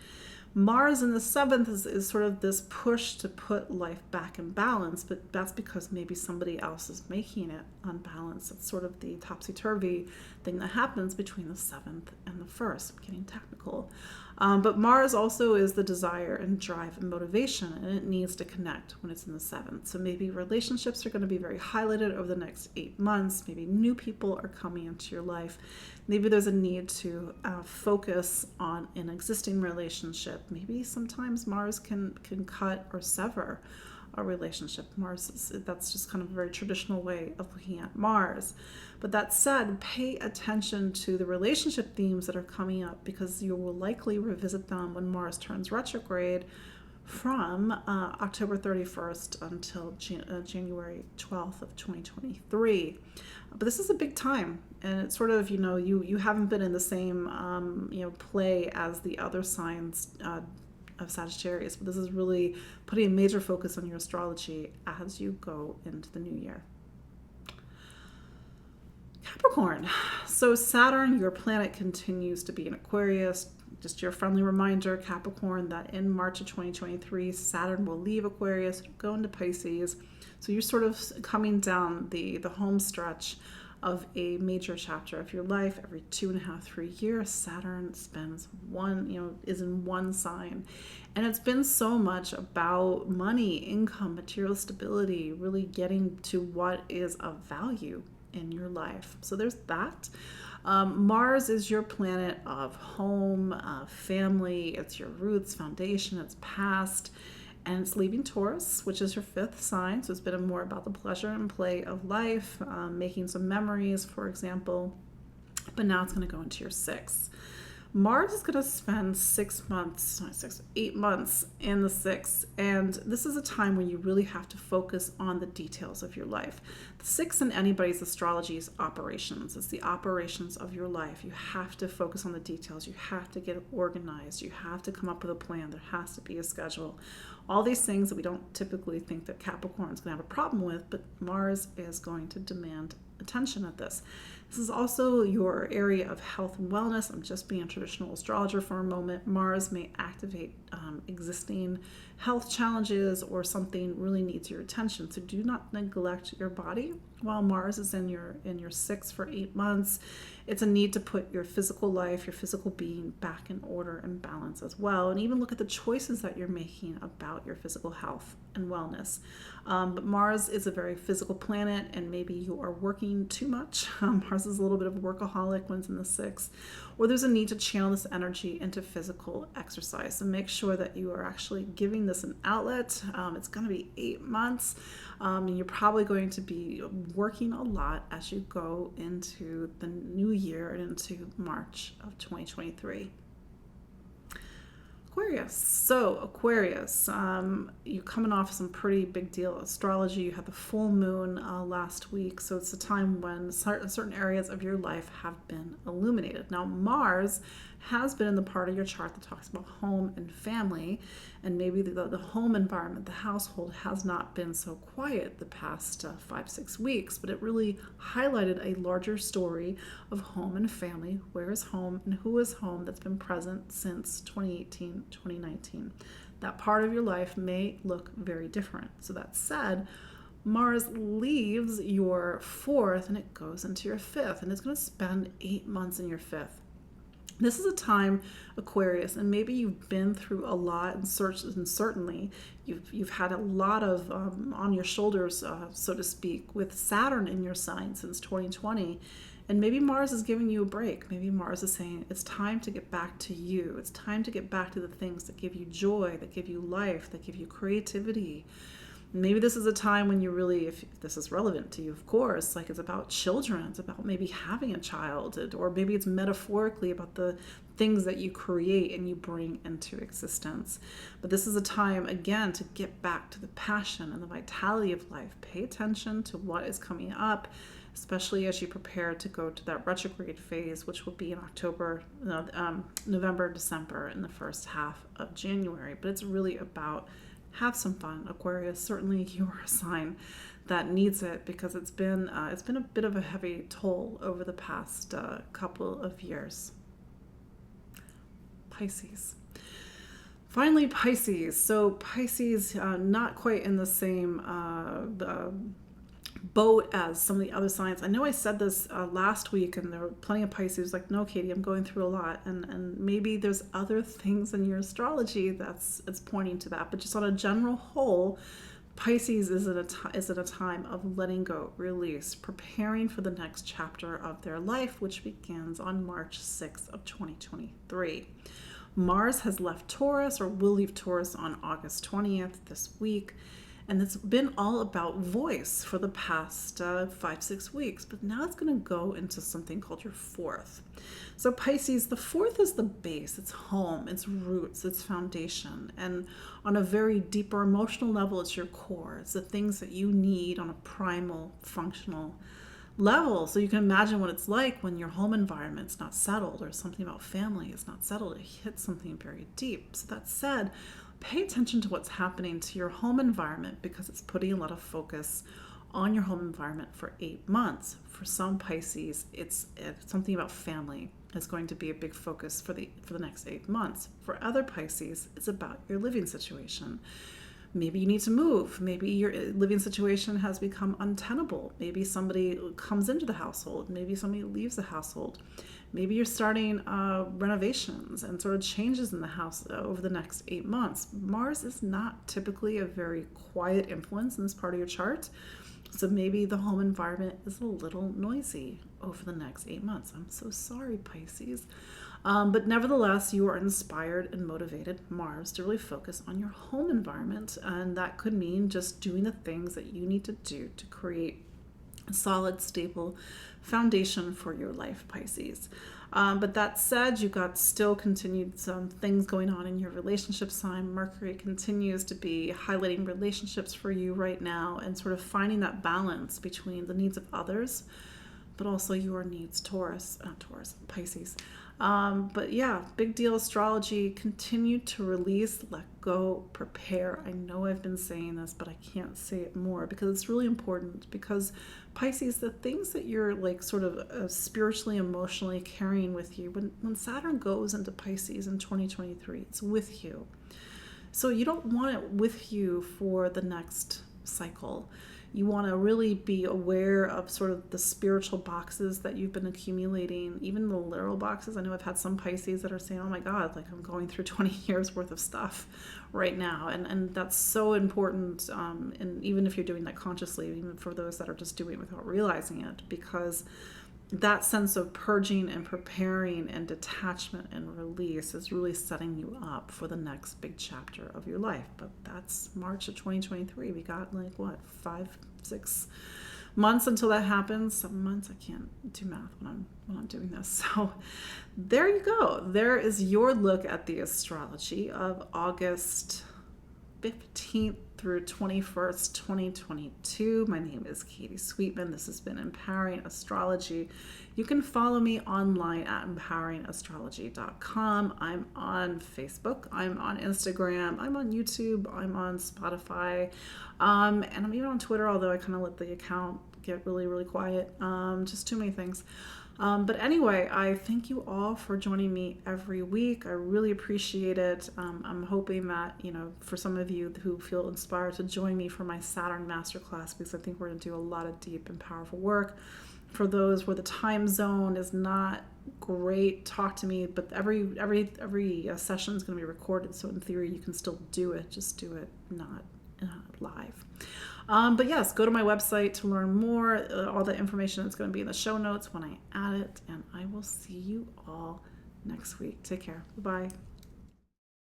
Mars in the seventh is sort of this push to put life back in balance, but that's because maybe somebody else is making it unbalanced. It's sort of the topsy-turvy thing that happens between the seventh and the first. I'm getting technical. But Mars also is the desire and drive and motivation, and it needs to connect when it's in the seventh. So maybe relationships are going to be very highlighted over the next 8 months. Maybe new people are coming into your life. Maybe there's a need to focus on an existing relationship. Maybe sometimes Mars can cut or sever a relationship. That's just kind of a very traditional way of looking at Mars. But that said, pay attention to the relationship themes that are coming up, because you will likely revisit them when Mars turns retrograde from October 31st until January 12th of 2023. But this is a big time, and it's sort of, you haven't been in the same play as the other signs of Sagittarius, but this is really putting a major focus on your astrology as you go into the new year. Capricorn. So Saturn, your planet, continues to be in Aquarius. Just your friendly reminder, Capricorn, that in March of 2023, Saturn will leave Aquarius, go into Pisces. So you're sort of coming down the home stretch of a major chapter of your life. Every 2.5, 3 years, Saturn spends is in one sign. And it's been so much about money, income, material stability, really getting to what is of value in your life. So there's that. Mars is your planet of home, family. It's your roots, foundation, it's past. And it's leaving Taurus, which is your fifth sign. So it's been more about the pleasure and play of life, making some memories, for example. But now it's going to go into your sixth. Mars is going to spend 8 months in the sixth. And this is a time when you really have to focus on the details of your life. The sixth in anybody's astrology is operations. It's the operations of your life. You have to focus on the details. You have to get organized. You have to come up with a plan. There has to be a schedule. All these things that we don't typically think that Capricorn is going to have a problem with, but Mars is going to demand attention at this. This is also your area of health and wellness. I'm just being a traditional astrologer for a moment. Mars may activate existing health challenges, or something really needs your attention. So do not neglect your body while Mars is in your sixth for 8 months. It's a need to put your physical life, your physical being back in order and balance as well. And even look at the choices that you're making about your physical health and wellness. But Mars is a very physical planet, and maybe you are working too much. Mars is a little bit of a workaholic when it's in the sixth, or there's a need to channel this energy into physical exercise. So make sure that you are actually giving this an outlet. It's going to be 8 months, and you're probably going to be working a lot as you go into the new year and into March of 2023. Aquarius. So Aquarius, you're coming off some pretty big deal astrology. You had the full moon last week, so it's a time when certain areas of your life have been illuminated. Now Mars has been in the part of your chart that talks about home and family, and maybe the home environment, the household, has not been so quiet the past 5-6 weeks, but it really highlighted a larger story of home and family. Where is home and who is home that's been present since 2018, 2019. That part of your life may look very different. So that said, Mars leaves your fourth and it goes into your fifth, and it's going to spend 8 months in your fifth. This is a time, Aquarius, and maybe you've been through a lot, and certainly you've had a lot of on your shoulders, so to speak, with Saturn in your sign since 2020. And maybe Mars is giving you a break. Maybe Mars is saying it's time to get back to you. It's time to get back to the things that give you joy, that give you life, that give you creativity. Maybe this is a time when you really, if this is relevant to you, of course, like it's about children, it's about maybe having a child, or maybe it's metaphorically about the things that you create and you bring into existence. But this is a time, again, to get back to the passion and the vitality of life. Pay attention to what is coming up, especially as you prepare to go to that retrograde phase, which will be in November, December, and the first half of January. But it's really about have some fun, Aquarius. Certainly you are a sign that needs it, because it's been a bit of a heavy toll over the past couple of years. Pisces. Finally, Pisces. So Pisces, not quite in the same boat as some of the other signs. I know I said this last week, and there were plenty of Pisces like, no, Katie, I'm going through a lot, and maybe there's other things in your astrology it's pointing to that. But just on a general whole, Pisces is at a time of letting go, release, preparing for the next chapter of their life, which begins on March 6th of 2023. Mars has left Taurus, or will leave Taurus on August 20th this week. And it's been all about voice for the past 5-6 weeks. But now it's going to go into something called your fourth. So Pisces, the fourth is the base. It's home, it's roots, it's foundation. And on a very deeper emotional level, it's your core. It's the things that you need on a primal, functional level. So you can imagine what it's like when your home environment's not settled, or something about family is not settled. It hits something very deep. So that said, pay attention to what's happening to your home environment, because it's putting a lot of focus on your home environment for 8 months. For some Pisces, it's something about family is going to be a big focus for the next 8 months. For other Pisces, it's about your living situation. Maybe you need to move. Maybe your living situation has become untenable. Maybe somebody comes into the household. Maybe somebody leaves the household. Maybe you're starting renovations and sort of changes in the house over the next 8 months. Mars is not typically a very quiet influence in this part of your chart. So maybe the home environment is a little noisy over the next 8 months. I'm so sorry, Pisces. But nevertheless, you are inspired and motivated, Mars, to really focus on your home environment. And that could mean just doing the things that you need to do to create a solid, stable foundation for your life, Pisces. But that said, you've got still continued some things going on in your relationship sign. Mercury continues to be highlighting relationships for you right now, and sort of finding that balance between the needs of others, but also your needs, Pisces. But yeah, big deal astrology. Continue to release, let go, prepare. I know I've been saying this, but I can't say it more, because it's really important. Because Pisces, the things that you're like sort of spiritually, emotionally carrying with you, when Saturn goes into Pisces in 2023, it's with you. So you don't want it with you for the next cycle. You want to really be aware of sort of the spiritual boxes that you've been accumulating, even the literal boxes. I know I've had some Pisces that are saying, oh my God, like I'm going through 20 years worth of stuff right now. And that's so important. And even if you're doing that consciously, even for those that are just doing it without realizing it, because that sense of purging and preparing and detachment and release is really setting you up for the next big chapter of your life. But that's March of 2023. We got like, what, 5-6 months until that happens? 7 months? I can't do math when I'm doing this. So there you go. There is your look at the astrology of August 15th through 21st, 2022. My name is Katie Sweetman. This has been Empowering Astrology. You can follow me online at empoweringastrology.com. I'm on Facebook. I'm on Instagram. I'm on YouTube. I'm on Spotify. And I'm even on Twitter, although I kind of let the account get really, really quiet. Just too many things. But anyway, I thank you all for joining me every week. I really appreciate it. I'm hoping that, for some of you who feel inspired to join me for my Saturn Masterclass, because I think we're going to do a lot of deep and powerful work. For those where the time zone is not great, talk to me. But every session is going to be recorded, so in theory you can still do it. Just do it not live. But yes, go to my website to learn more. All the information is going to be in the show notes when I add it. And I will see you all next week. Take care. Bye-bye.